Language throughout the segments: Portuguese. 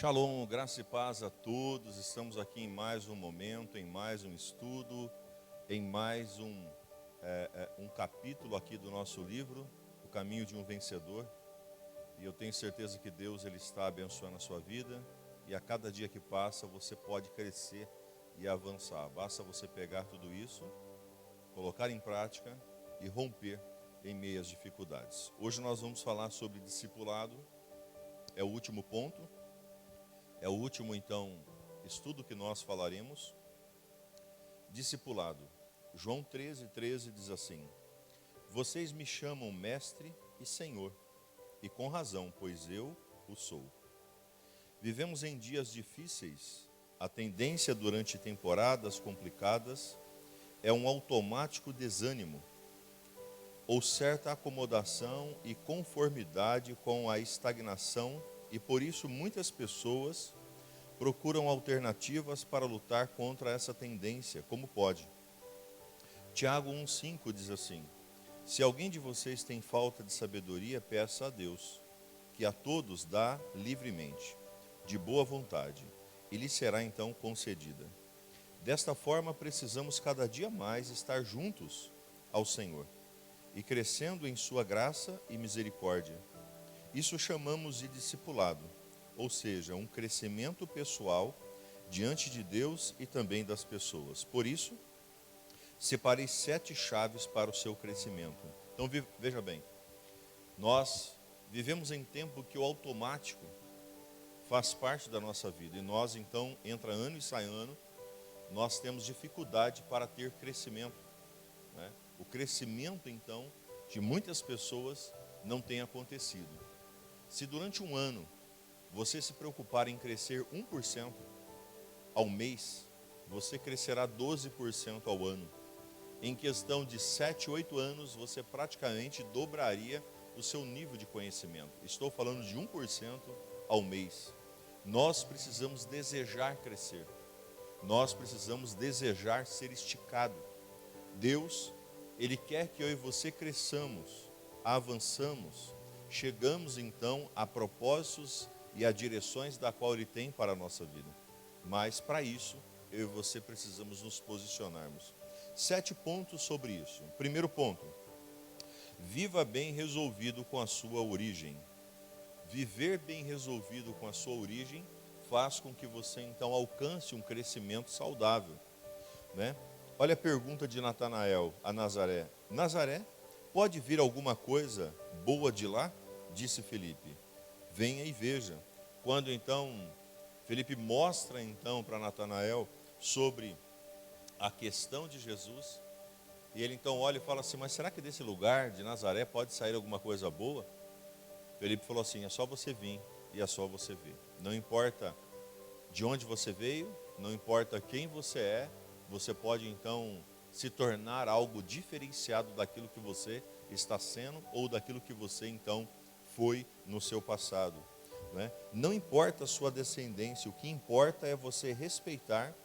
Shalom, graça e paz a todos. Estamos aqui em mais um momento, em mais um estudo, em mais um capítulo aqui do nosso livro, O Caminho de um Vencedor. E eu tenho certeza que Deus ele está abençoando a sua vida e a cada dia que passa você pode crescer e avançar. Basta você pegar tudo isso, colocar em prática e romper em meio às dificuldades. Hoje nós vamos falar sobre discipulado, é o último ponto. É o último, então, estudo que nós falaremos. Discipulado. João 13:13 diz assim: Vocês me chamam mestre e senhor, e com razão, pois eu o sou. Vivemos em dias difíceis. A tendência durante temporadas complicadas é um automático desânimo, ou certa acomodação e conformidade com a estagnação, e por isso muitas pessoas procuram alternativas para lutar contra essa tendência, como pode. Tiago 1,5 diz assim: Se alguém de vocês tem falta de sabedoria, peça a Deus, que a todos dá livremente, de boa vontade, e lhe será então concedida. Desta forma, precisamos cada dia mais estar juntos ao Senhor e crescendo em sua graça e misericórdia. Isso chamamos de discipulado, ou seja, um crescimento pessoal diante de Deus e também das pessoas. Por isso, separei 7 chaves para o seu crescimento. Então, veja bem, nós vivemos em tempo que o automático faz parte da nossa vida. E nós, então, entra ano e sai ano, nós temos dificuldade para ter crescimento, né? O crescimento, então, de muitas pessoas não tem acontecido. Se durante um ano você se preocupar em crescer 1% ao mês, você crescerá 12% ao ano. Em questão de 7, 8 anos, você praticamente dobraria o seu nível de conhecimento. Estou falando de 1% ao mês. Nós precisamos desejar crescer. Nós precisamos desejar ser esticado. Deus, Ele quer que eu e você cresçamos, avançamos, chegamos então a propósitos e a direções da qual Ele tem para a nossa vida. Mas para isso, eu e você precisamos nos posicionarmos. 7 pontos sobre isso. Primeiro ponto: viva bem resolvido com a sua origem. Viver bem resolvido com a sua origem faz com que você então alcance um crescimento saudável, né? Olha a pergunta de Natanael a Nazaré: Nazaré, pode vir alguma coisa boa de lá? Disse Felipe: venha e veja. Quando então Felipe mostra então para Natanael sobre a questão de Jesus, e ele então olha e fala assim: mas será que desse lugar de Nazaré pode sair alguma coisa boa? Felipe falou assim: é só você vir e é só você ver. Não importa de onde você veio, não importa quem você é, você pode então se tornar algo diferenciado daquilo que você está sendo ou daquilo que você então foi no seu passado, né? Não importa a sua descendência, o que importa é você respeitar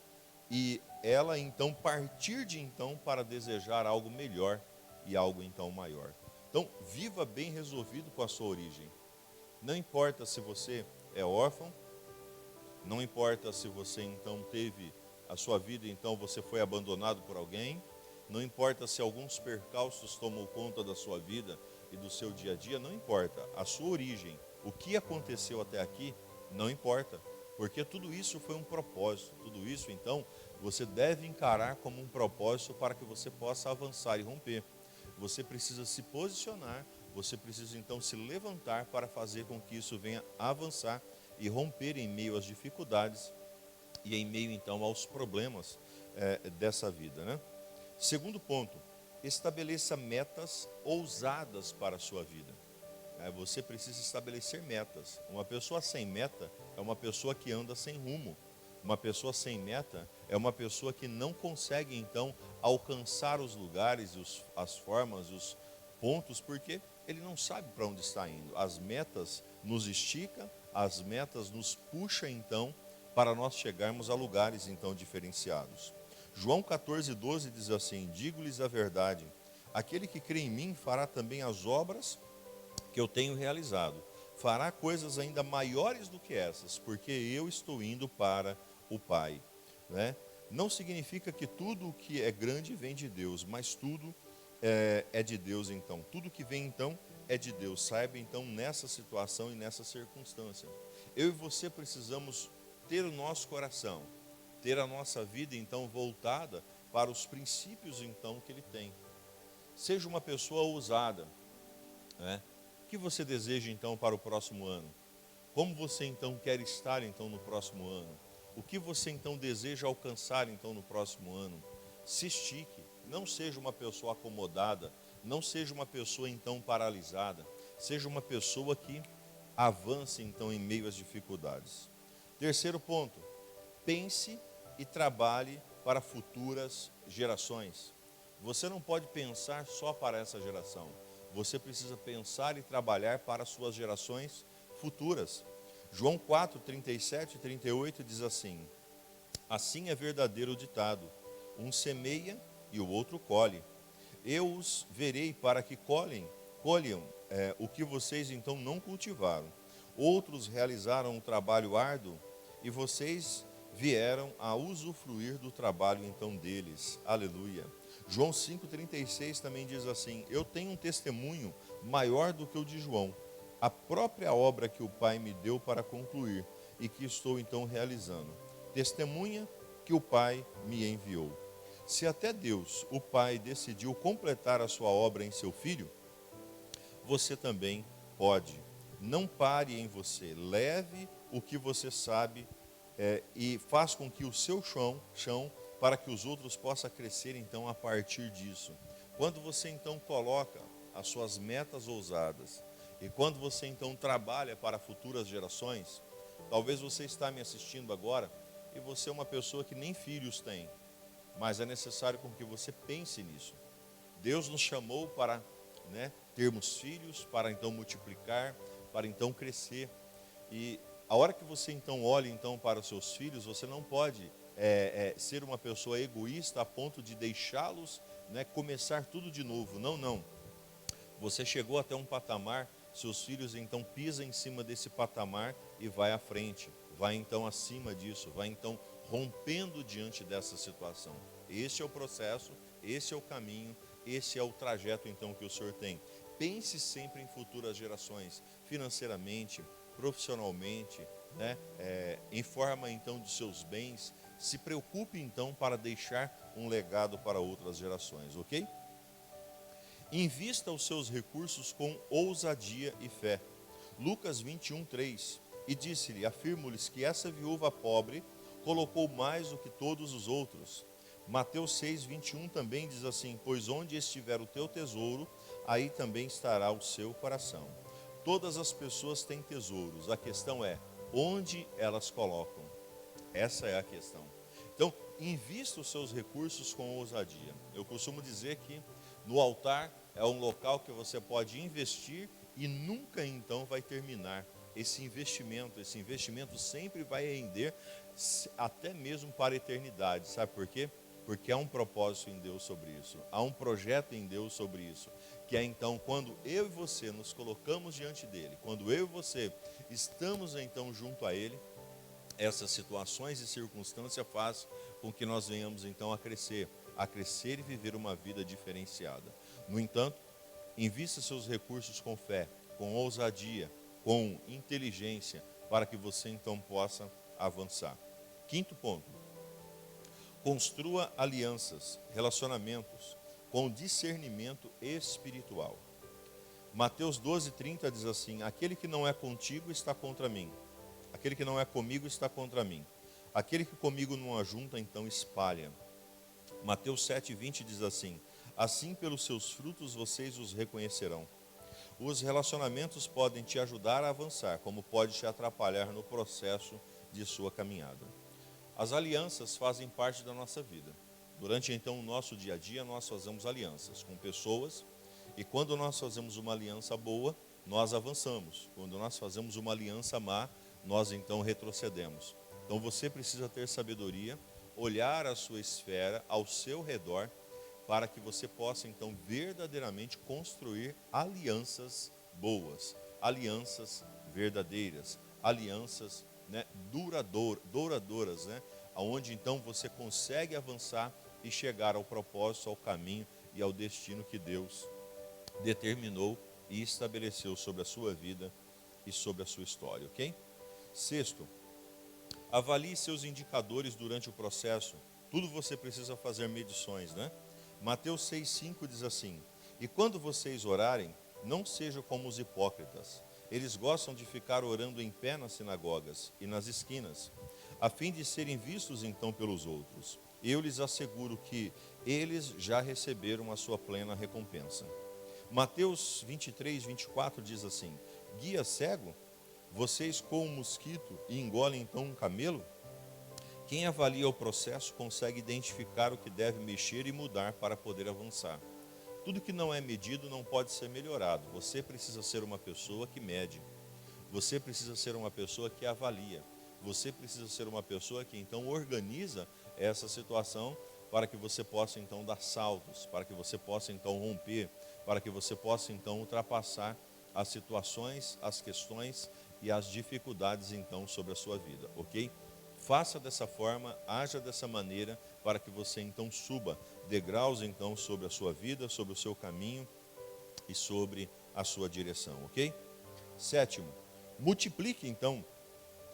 e ela então partir de então para desejar algo melhor e algo então maior. Então, viva bem resolvido com a sua origem. Não importa se você é órfão, não importa se você então teve a sua vida, então você foi abandonado por alguém, não importa se alguns percalços tomou conta da sua vida e do seu dia a dia, não importa. A sua origem, o que aconteceu até aqui, não importa. Porque tudo isso foi um propósito, tudo isso então você deve encarar como um propósito para que você possa avançar e romper. Você precisa se posicionar, você precisa então se levantar para fazer com que isso venha avançar e romper em meio às dificuldades e em meio então aos problemas dessa vida, né? Segundo ponto: estabeleça metas ousadas para a sua vida. Você precisa estabelecer metas. Uma pessoa sem meta é uma pessoa que anda sem rumo. Uma pessoa sem meta é uma pessoa que não consegue então alcançar os lugares, as formas, os pontos, porque ele não sabe para onde está indo. As metas nos esticam, as metas nos puxam então para nós chegarmos a lugares então diferenciados. João 14:12 diz assim: digo-lhes a verdade, aquele que crê em mim fará também as obras que eu tenho realizado, fará coisas ainda maiores do que essas, porque eu estou indo para o Pai. Né? Não significa que tudo o que é grande vem de Deus, mas tudo é de Deus então. Tudo que vem então é de Deus. Saiba então nessa situação e nessa circunstância. Eu e você precisamos ter o nosso coração, ter a nossa vida então voltada para os princípios então que Ele tem. Seja uma pessoa ousada, né? O que você deseja então para o próximo ano? Como você então quer estar então no próximo ano? O que você então deseja alcançar então no próximo ano? Se estique, não seja uma pessoa acomodada, não seja uma pessoa então paralisada, seja uma pessoa que avance então em meio às dificuldades. Terceiro ponto, pense e trabalhe para futuras gerações. Você não pode pensar só para essa geração. Você precisa pensar e trabalhar para as suas gerações futuras. João 4, 37 e 38 diz assim: assim é verdadeiro o ditado, um semeia e o outro colhe. Eu os verei para que colham o que vocês então não cultivaram. Outros realizaram um trabalho árduo e vocês vieram a usufruir do trabalho então deles. Aleluia. João 5,36 também diz assim: eu tenho um testemunho maior do que o de João, a própria obra que o Pai me deu para concluir e que estou então realizando. Testemunha que o Pai me enviou. Se até Deus, o Pai, decidiu completar a sua obra em seu Filho, você também pode. Não pare em você, leve o que você sabe e faz com que o seu chão para que os outros possam crescer então a partir disso. Quando você então coloca as suas metas ousadas e quando você então trabalha para futuras gerações, talvez você está me assistindo agora e você é uma pessoa que nem filhos tem, mas é necessário com que você pense nisso. Deus nos chamou para, termos filhos, para então multiplicar, para então crescer. E a hora que você então olha então para os seus filhos, você não pode ser uma pessoa egoísta a ponto de deixá-los começar tudo de novo. Não, não. Você chegou até um patamar, seus filhos então pisam em cima desse patamar e vai à frente, vai então acima disso, vai então rompendo diante dessa situação. Esse é o processo, esse é o caminho, esse é o trajeto então que o Senhor tem. Pense sempre em futuras gerações, financeiramente, profissionalmente, em forma então dos seus bens. Se preocupe então para deixar um legado para outras gerações, ok? Invista os seus recursos com ousadia e fé. Lucas 21:3. E disse-lhe: afirmo-lhes que essa viúva pobre colocou mais do que todos os outros. Mateus 6:21 também diz assim: pois onde estiver o teu tesouro, aí também estará o seu coração. Todas as pessoas têm tesouros, a questão é onde elas colocam. Essa é a questão. Então, invista os seus recursos com ousadia. Eu costumo dizer que no altar é um local que você pode investir e nunca então vai terminar. Esse investimento sempre vai render até mesmo para a eternidade. Sabe por quê? Porque há um propósito em Deus sobre isso. Há um projeto em Deus sobre isso. Que é então quando eu e você nos colocamos diante dele, quando eu e você estamos então junto a ele, essas situações e circunstâncias fazem com que nós venhamos então a crescer e viver uma vida diferenciada. No entanto, invista seus recursos com fé, com ousadia, com inteligência, para que você então possa avançar. Quinto ponto: construa alianças, relacionamentos com discernimento espiritual. Mateus 12:30 diz assim: aquele que não é contigo está contra mim. Aquele que não é comigo está contra mim. Aquele que comigo não ajunta, então espalha. Mateus 7:20 diz assim: assim pelos seus frutos vocês os reconhecerão. Os relacionamentos podem te ajudar a avançar, como pode te atrapalhar no processo de sua caminhada. As alianças fazem parte da nossa vida. Durante então o nosso dia a dia nós fazemos alianças com pessoas, e quando nós fazemos uma aliança boa, nós avançamos. Quando nós fazemos uma aliança má, nós então retrocedemos. Então você precisa ter sabedoria, olhar a sua esfera ao seu redor, para que você possa então verdadeiramente construir alianças boas, alianças verdadeiras, alianças, né, duradouras, né, aonde então você consegue avançar e chegar ao propósito, ao caminho e ao destino que Deus determinou e estabeleceu sobre a sua vida e sobre a sua história, ok? Sexto, avalie seus indicadores durante o processo. Tudo você precisa fazer medições, né? Mateus 6,5 diz assim: e quando vocês orarem, não sejam como os hipócritas. Eles gostam de ficar orando em pé nas sinagogas e nas esquinas, a fim de serem vistos então pelos outros. Eu lhes asseguro que eles já receberam a sua plena recompensa. Mateus 23:24 diz assim: guia cego? Vocês coam um mosquito e engolem então um camelo? Quem avalia o processo consegue identificar o que deve mexer e mudar para poder avançar. Tudo que não é medido não pode ser melhorado. Você precisa ser uma pessoa que mede. Você precisa ser uma pessoa que avalia. Você precisa ser uma pessoa que então organiza essa situação para que você possa então dar saltos, para que você possa então romper, para que você possa então ultrapassar as situações, as questões e as dificuldades então sobre a sua vida, ok? Faça dessa forma, haja dessa maneira, para que você então suba degraus então sobre a sua vida, sobre o seu caminho e sobre a sua direção, ok? Sétimo, multiplique então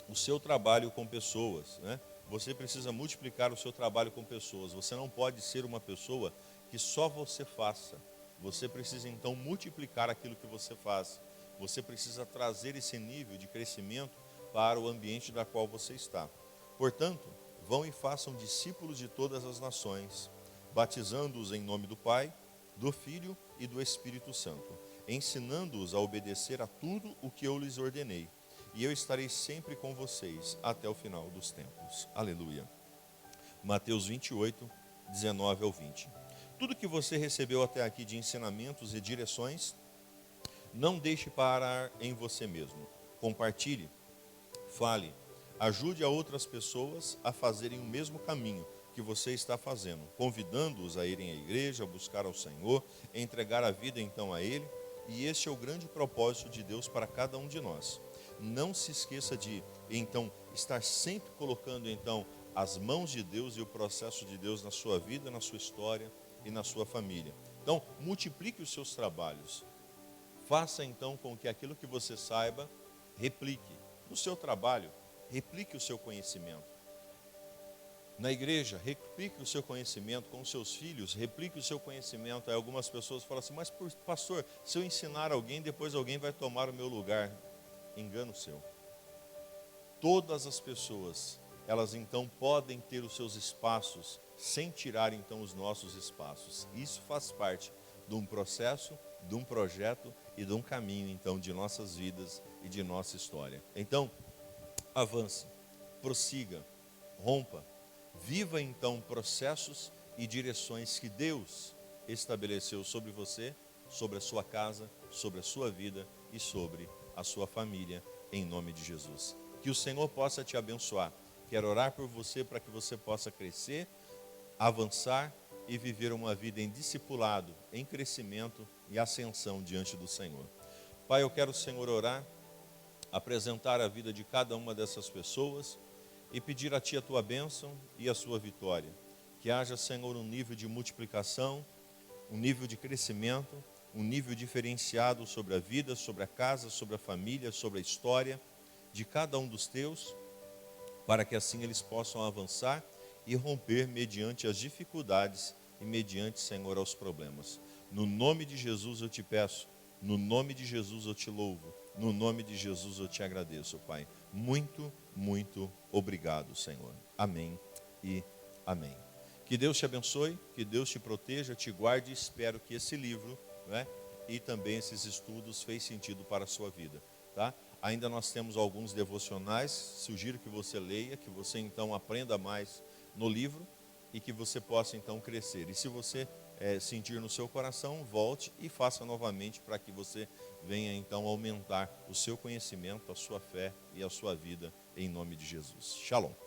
o seu trabalho com pessoas, né? Você precisa multiplicar o seu trabalho com pessoas. Você não pode ser uma pessoa que só você faça. Você precisa então multiplicar aquilo que você faz. Você precisa trazer esse nível de crescimento para o ambiente da qual você está. Portanto, vão e façam discípulos de todas as nações, batizando-os em nome do Pai, do Filho e do Espírito Santo, ensinando-os a obedecer a tudo o que eu lhes ordenei. E eu estarei sempre com vocês até o final dos tempos. Aleluia. Mateus 28, 19 ao 20. Tudo que você recebeu até aqui de ensinamentos e direções, não deixe parar em você mesmo. Compartilhe, fale, ajude a outras pessoas a fazerem o mesmo caminho que você está fazendo, convidando-os a irem à igreja, a buscar ao Senhor, a entregar a vida então a Ele. E este é o grande propósito de Deus para cada um de nós. Não se esqueça de, então, estar sempre colocando, então, as mãos de Deus e o processo de Deus na sua vida, na sua história e na sua família. Então, multiplique os seus trabalhos. Faça, então, com que aquilo que você saiba, replique. No seu trabalho, replique o seu conhecimento. Na igreja, replique o seu conhecimento com os seus filhos, replique o seu conhecimento. Aí algumas pessoas falam assim: mas pastor, se eu ensinar alguém, depois alguém vai tomar o meu lugar. Engano seu. Todas as pessoas, elas então podem ter os seus espaços, sem tirar então os nossos espaços. Isso faz parte de um processo, de um projeto e de um caminho então de nossas vidas e de nossa história. Então, avance, prossiga, rompa, viva então processos e direções que Deus estabeleceu sobre você, sobre a sua casa, sobre a sua vida e sobre a sua família, em nome de Jesus. Que o Senhor possa te abençoar. Quero orar por você para que você possa crescer, avançar e viver uma vida em discipulado, em crescimento e ascensão diante do Senhor. Pai, eu quero, Senhor, orar, apresentar a vida de cada uma dessas pessoas e pedir a Ti a Tua bênção e a Sua vitória. Que haja, Senhor, um nível de multiplicação, um nível de crescimento, um nível diferenciado sobre a vida, sobre a casa, sobre a família, sobre a história de cada um dos Teus, para que assim eles possam avançar e romper mediante as dificuldades e mediante, Senhor, aos problemas. No nome de Jesus eu te peço, no nome de Jesus eu te louvo, no nome de Jesus eu te agradeço, Pai. Muito, muito obrigado, Senhor. Amém e amém. Que Deus te abençoe, que Deus te proteja, te guarde e espero que esse livro, né, e também esses estudos fez sentido para a sua vida, tá? Ainda nós temos alguns devocionais, sugiro que você leia, que você então aprenda mais no livro e que você possa então crescer. E se você sentir no seu coração, volte e faça novamente para que você venha então aumentar o seu conhecimento, a sua fé e a sua vida em nome de Jesus. Shalom.